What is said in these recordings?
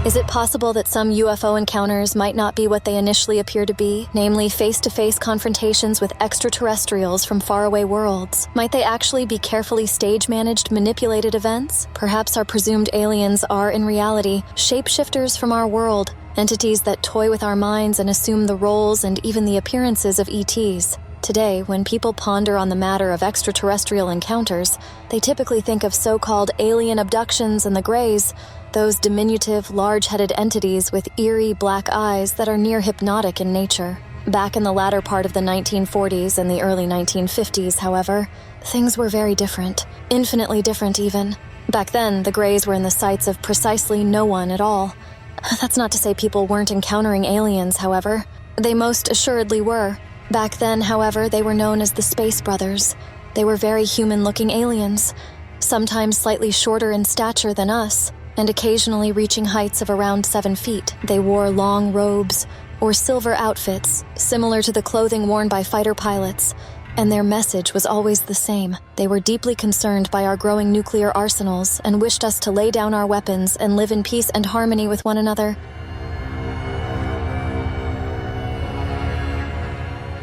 Is it possible that some UFO encounters might not be what they initially appear to be, namely face-to-face confrontations with extraterrestrials from faraway worlds? Might they actually be carefully stage-managed, manipulated events? Perhaps our presumed aliens are, in reality, shapeshifters from our world, entities that toy with our minds and assume the roles and even the appearances of ETs. Today, when people ponder on the matter of extraterrestrial encounters, they typically think of so-called alien abductions and the Greys, those diminutive, large-headed entities with eerie black eyes that are near hypnotic in nature. Back in the latter part of the 1940s and the early 1950s, however, things were very different, infinitely different even. Back then, the Greys were in the sights of precisely no one at all. That's not to say people weren't encountering aliens, however. They most assuredly were. Back then, however, they were known as the Space Brothers. They were very human-looking aliens, sometimes slightly shorter in stature than us, and occasionally reaching heights of around 7 feet. They wore long robes or silver outfits, similar to the clothing worn by fighter pilots, and their message was always the same. They were deeply concerned by our growing nuclear arsenals and wished us to lay down our weapons and live in peace and harmony with one another.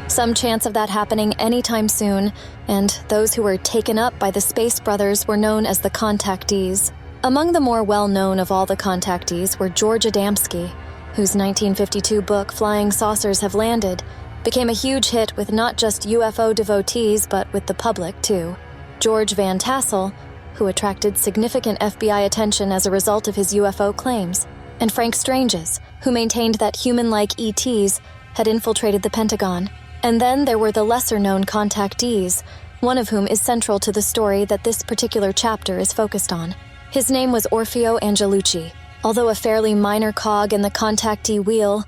Some chance of that happening anytime soon, and those who were taken up by the Space Brothers were known as the contactees. Among the more well-known of all the contactees were George Adamski, whose 1952 book Flying Saucers Have Landed became a huge hit with not just UFO devotees but with the public too. George Van Tassel, who attracted significant FBI attention as a result of his UFO claims, and Frank Stranges, who maintained that human-like ETs had infiltrated the Pentagon. And then there were the lesser-known contactees, one of whom is central to the story that this particular chapter is focused on. His name was Orfeo Angelucci. Although a fairly minor cog in the contactee wheel,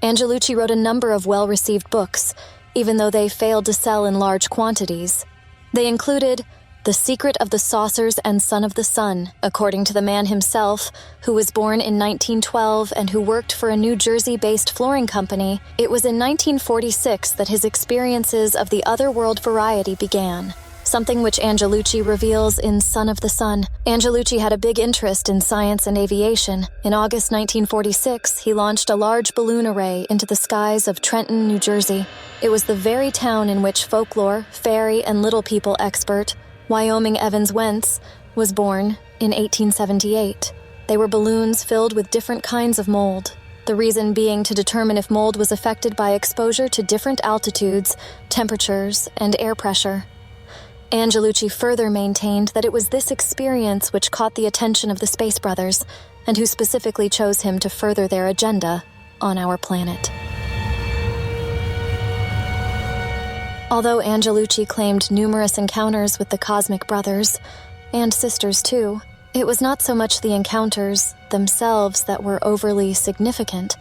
Angelucci wrote a number of well-received books, even though they failed to sell in large quantities. They included The Secret of the Saucers and Son of the Sun, according to the man himself, who was born in 1912 and who worked for a New Jersey-based flooring company. It was in 1946 that his experiences of the otherworld variety began, something which Angelucci reveals in Son of the Sun. Angelucci had a big interest in science and aviation. In August 1946, he launched a large balloon array into the skies of Trenton, New Jersey. It was the very town in which folklore, fairy, and little people expert Wyoming Evans Wentz was born in 1878. They were balloons filled with different kinds of mold, the reason being to determine if mold was affected by exposure to different altitudes, temperatures, and air pressure. Angelucci further maintained that it was this experience which caught the attention of the Space Brothers, and who specifically chose him to further their agenda on our planet. Although Angelucci claimed numerous encounters with the Cosmic Brothers, and sisters too, it was not so much the encounters themselves that were overly significant,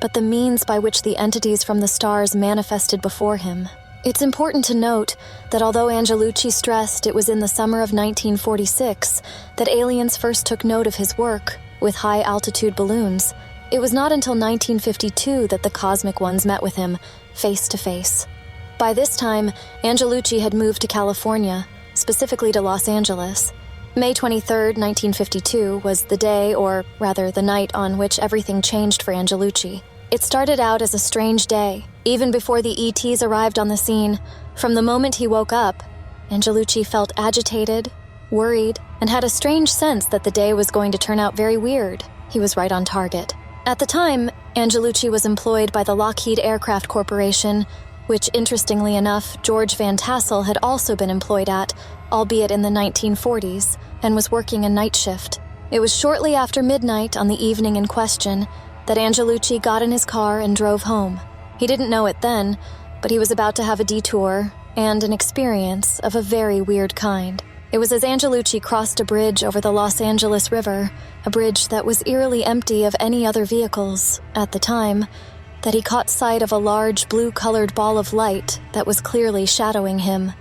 but the means by which the entities from the stars manifested before him. It's important to note that although Angelucci stressed it was in the summer of 1946 that aliens first took note of his work with high-altitude balloons, it was not until 1952 that the Cosmic Ones met with him face to face. By this time, Angelucci had moved to California, specifically to Los Angeles. May 23, 1952 was the day, or rather the night, on which everything changed for Angelucci. It started out as a strange day, even before the ETs arrived on the scene. From the moment he woke up, Angelucci felt agitated, worried, and had a strange sense that the day was going to turn out very weird. He was right on target. At the time, Angelucci was employed by the Lockheed Aircraft Corporation, which, interestingly enough, George Van Tassel had also been employed at, albeit in the 1940s, and was working a night shift. It was shortly after midnight on the evening in question that Angelucci got in his car and drove home. He didn't know it then, but he was about to have a detour and an experience of a very weird kind. It was as Angelucci crossed a bridge over the Los Angeles River, a bridge that was eerily empty of any other vehicles at the time, that he caught sight of a large blue-colored ball of light that was clearly shadowing him.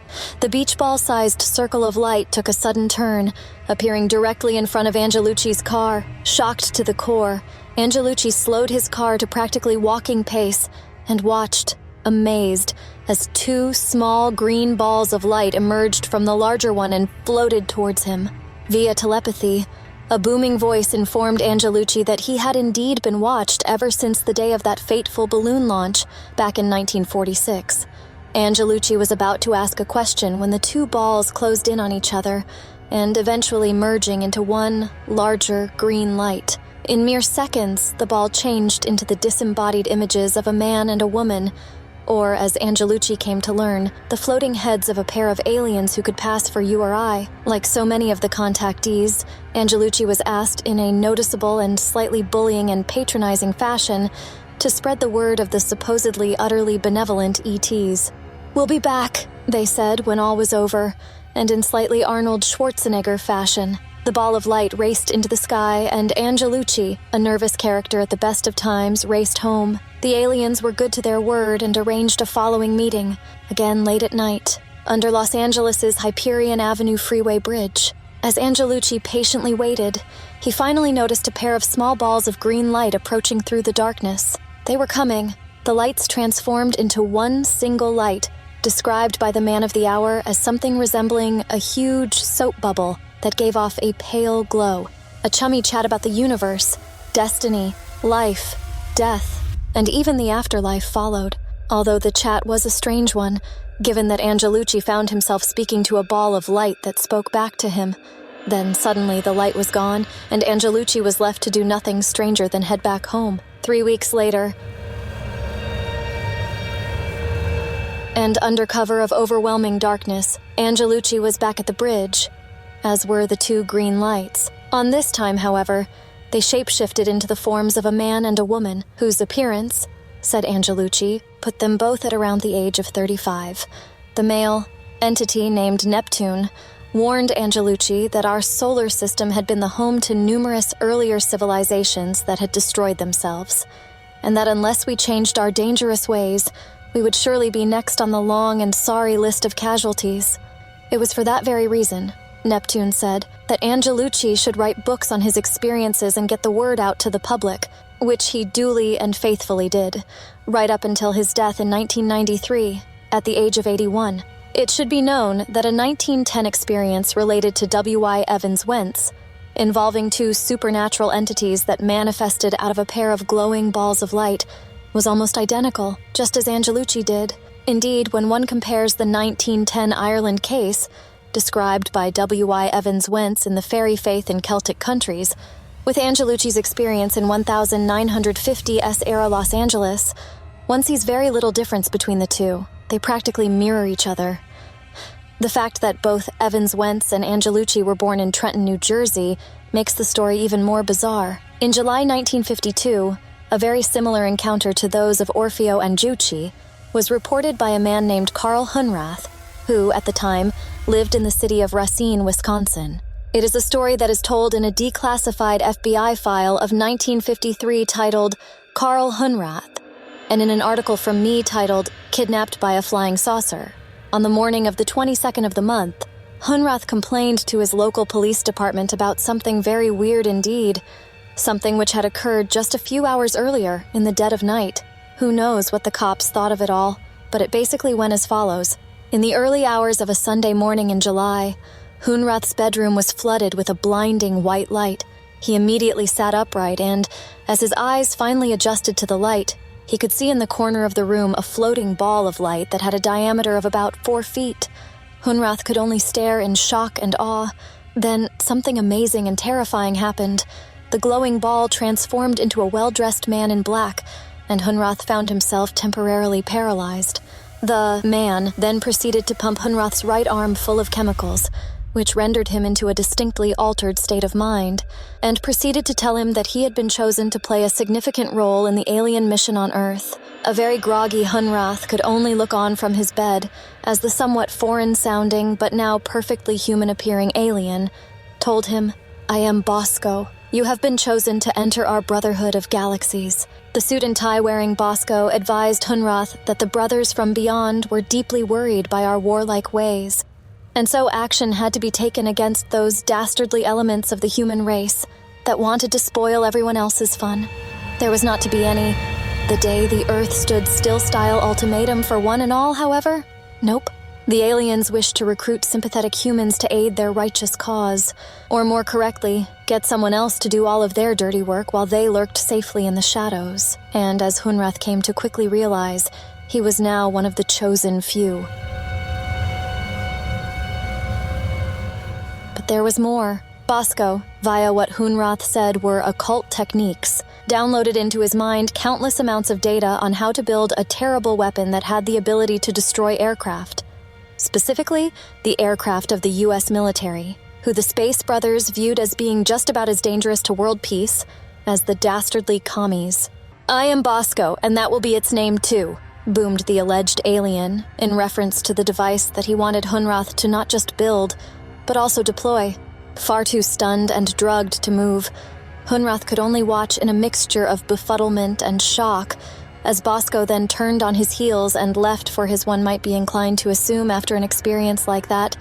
The beach ball-sized circle of light took a sudden turn, appearing directly in front of Angelucci's car. Shocked to the core, Angelucci slowed his car to practically walking pace and watched, amazed, as two small green balls of light emerged from the larger one and floated towards him. Via telepathy, A booming voice informed Angelucci that he had indeed been watched ever since the day of that fateful balloon launch back in 1946. Angelucci was about to ask a question when the two balls closed in on each other and eventually merging into one larger green light. In mere seconds, the ball changed into the disembodied images of a man and a woman, or, as Angelucci came to learn, the floating heads of a pair of aliens who could pass for you or I. Like so many of the contactees, Angelucci was asked in a noticeable and slightly bullying and patronizing fashion to spread the word of the supposedly utterly benevolent ETs. "We'll be back," they said when all was over, and in slightly Arnold Schwarzenegger fashion. The ball of light raced into the sky, and Angelucci, a nervous character at the best of times, raced home. The aliens were good to their word and arranged a following meeting, again late at night, under Los Angeles' Hyperion Avenue Freeway Bridge. As Angelucci patiently waited, he finally noticed a pair of small balls of green light approaching through the darkness. They were coming. The lights transformed into one single light, described by the man of the hour as something resembling a huge soap bubble that gave off a pale glow. A chummy chat about the universe, destiny, life, death, and even the afterlife followed, although the chat was a strange one, given that Angelucci found himself speaking to a ball of light that spoke back to him. Then suddenly the light was gone, and Angelucci was left to do nothing stranger than head back home. 3 weeks later, and under cover of overwhelming darkness, Angelucci was back at the bridge, as were the two green lights. On this time, however, they shapeshifted into the forms of a man and a woman, whose appearance, said Angelucci, put them both at around the age of 35. The male, entity named Neptune, warned Angelucci that our solar system had been the home to numerous earlier civilizations that had destroyed themselves, and that unless we changed our dangerous ways, we would surely be next on the long and sorry list of casualties. It was for that very reason, Neptune said, that Angelucci should write books on his experiences and get the word out to the public, which he duly and faithfully did, right up until his death in 1993, at the age of 81. It should be known that a 1910 experience related to W.I. Evans Wentz, involving two supernatural entities that manifested out of a pair of glowing balls of light, was almost identical, just as Angelucci did. Indeed, when one compares the 1910 Ireland case, described by W.I. Evans Wentz in the Fairy Faith in Celtic Countries, with Angelucci's experience in 1950 S-era Los Angeles, one sees very little difference between the two. They practically mirror each other. The fact that both Evans Wentz and Angelucci were born in Trenton, New Jersey, makes the story even more bizarre. In July 1952, a very similar encounter to those of Orfeo and Giucci was reported by a man named Carl Hunrath, who, at the time, lived in the city of Racine, Wisconsin. It is a story that is told in a declassified FBI file of 1953 titled Carl Hunrath, and in an article from Me titled Kidnapped by a Flying Saucer. On the morning of the 22nd of the month, Hunrath complained to his local police department about something very weird indeed, something which had occurred just a few hours earlier in the dead of night. Who knows what the cops thought of it all, but it basically went as follows. In the early hours of a Sunday morning in July, Hunrath's bedroom was flooded with a blinding white light. He immediately sat upright and, as his eyes finally adjusted to the light, he could see in the corner of the room a floating ball of light that had a diameter of about 4 feet. Hunrath could only stare in shock and awe. Then something amazing and terrifying happened. The glowing ball transformed into a well-dressed man in black, and Hunrath found himself temporarily paralyzed. The man then proceeded to pump Hunrath's right arm full of chemicals, which rendered him into a distinctly altered state of mind, and proceeded to tell him that he had been chosen to play a significant role in the alien mission on Earth. A very groggy Hunrath could only look on from his bed as the somewhat foreign-sounding but now perfectly human-appearing alien told him, "I am Bosco. You have been chosen to enter our Brotherhood of Galaxies." The suit and tie-wearing Bosco advised Hunrath that the brothers from beyond were deeply worried by our warlike ways, and so action had to be taken against those dastardly elements of the human race that wanted to spoil everyone else's fun. There was not to be any "the day the Earth stood still" style ultimatum for one and all, however. Nope. The aliens wished to recruit sympathetic humans to aid their righteous cause, or more correctly, get someone else to do all of their dirty work while they lurked safely in the shadows. And as Hunrath came to quickly realize, he was now one of the chosen few. But there was more. Bosco, via what Hunrath said were occult techniques, downloaded into his mind countless amounts of data on how to build a terrible weapon that had the ability to destroy aircraft. Specifically, the aircraft of the U.S. military, who the Space Brothers viewed as being just about as dangerous to world peace as the dastardly commies. "I am Bosco, and that will be its name too," boomed the alleged alien, in reference to the device that he wanted Hunrath to not just build, but also deploy. Far too stunned and drugged to move, Hunrath could only watch in a mixture of befuddlement and shock, as Bosco then turned on his heels and left for his, one might be inclined to assume after an experience like that,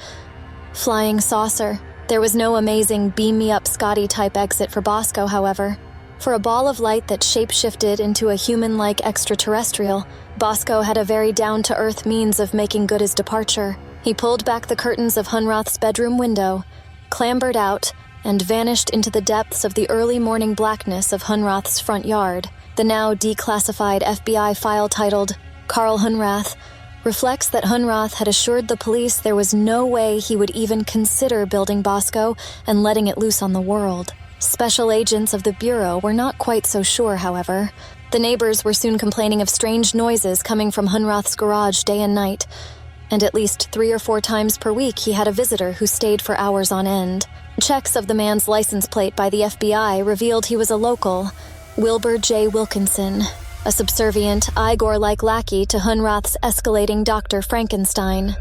flying saucer. There was no amazing beam-me-up Scotty type exit for Bosco, however. For a ball of light that shape-shifted into a human-like extraterrestrial, Bosco had a very down-to-earth means of making good his departure. He pulled back the curtains of Hunrath's bedroom window, clambered out, and vanished into the depths of the early morning blackness of Hunrath's front yard. The now declassified FBI file titled Carl Hunrath reflects that Hunrath had assured the police there was no way he would even consider building Bosco and letting it loose on the world. Special agents of the Bureau were not quite so sure, however. The neighbors were soon complaining of strange noises coming from Hunrath's garage day and night, and at least 3 or 4 times per week he had a visitor who stayed for hours on end. Checks of the man's license plate by the FBI revealed he was a local, Wilbur J. Wilkinson, a subservient, Igor-like lackey to Hunrath's escalating Dr. Frankenstein.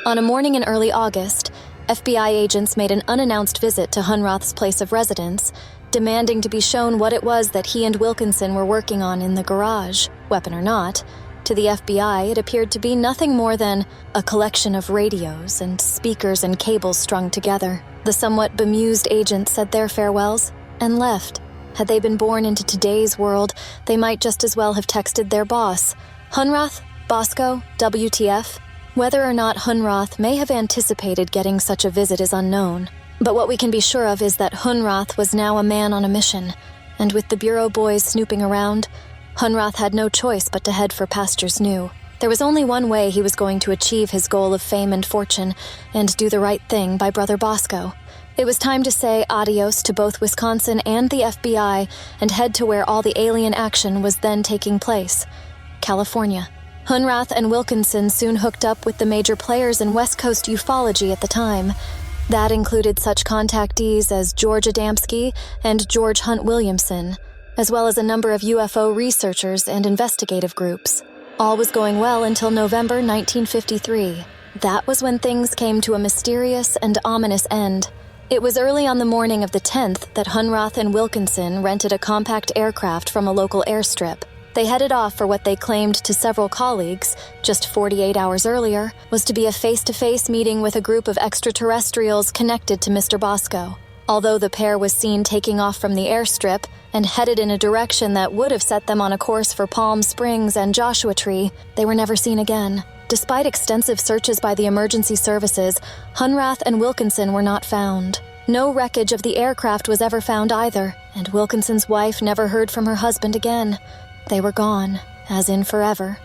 On a morning in early August, FBI agents made an unannounced visit to Hunrath's place of residence, demanding to be shown what it was that he and Wilkinson were working on in the garage. Weapon or not, to the FBI it appeared to be nothing more than a collection of radios and speakers and cables strung together. The somewhat bemused agents said their farewells and left. Had they been born into today's world, they might just as well have texted their boss. Hunrath? Bosco? WTF? Whether or not Hunrath may have anticipated getting such a visit is unknown. But what we can be sure of is that Hunrath was now a man on a mission, and with the Bureau boys snooping around, Hunrath had no choice but to head for pastures new. There was only one way he was going to achieve his goal of fame and fortune, and do the right thing by Brother Bosco. It was time to say adios to both Wisconsin and the FBI and head to where all the alien action was then taking place, California. Hunrath and Wilkinson soon hooked up with the major players in West Coast ufology at the time. That included such contactees as George Adamski and George Hunt Williamson, as well as a number of UFO researchers and investigative groups. All was going well until November 1953. That was when things came to a mysterious and ominous end. It was early on the morning of the 10th that Hunrath and Wilkinson rented a compact aircraft from a local airstrip. They headed off for what they claimed to several colleagues, just 48 hours earlier, was to be a face-to-face meeting with a group of extraterrestrials connected to Mr. Bosco. Although the pair was seen taking off from the airstrip and headed in a direction that would have set them on a course for Palm Springs and Joshua Tree, they were never seen again. Despite extensive searches by the emergency services, Hunrath and Wilkinson were not found. No wreckage of the aircraft was ever found either, and Wilkinson's wife never heard from her husband again. They were gone, as in forever.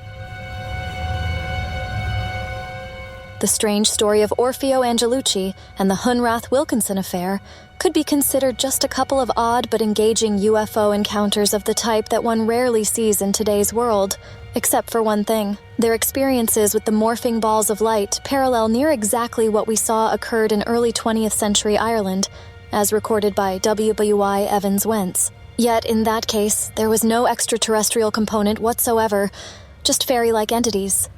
The strange story of Orfeo Angelucci and the Hunrath-Wilkinson affair could be considered just a couple of odd but engaging UFO encounters of the type that one rarely sees in today's world, except for one thing. Their experiences with the morphing balls of light parallel near exactly what we saw occurred in early 20th century Ireland, as recorded by W.Y. Evans Wentz. Yet, in that case, there was no extraterrestrial component whatsoever, just fairy-like entities.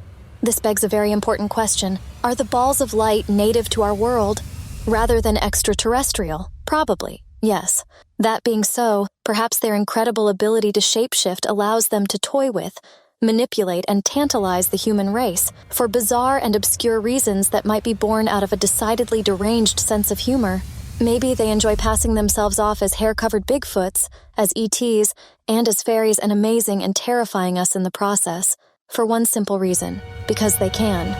This begs a very important question. Are the balls of light native to our world, rather than extraterrestrial? Probably, yes. That being so, perhaps their incredible ability to shapeshift allows them to toy with, manipulate, and tantalize the human race for bizarre and obscure reasons that might be born out of a decidedly deranged sense of humor. Maybe they enjoy passing themselves off as hair-covered Bigfoots, as ETs, and as fairies and amazing and terrifying us in the process. For one simple reason: because they can.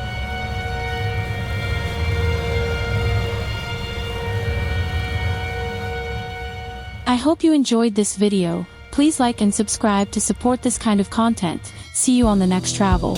I hope you enjoyed this video. Please like and subscribe to support this kind of content. See you on the next travel.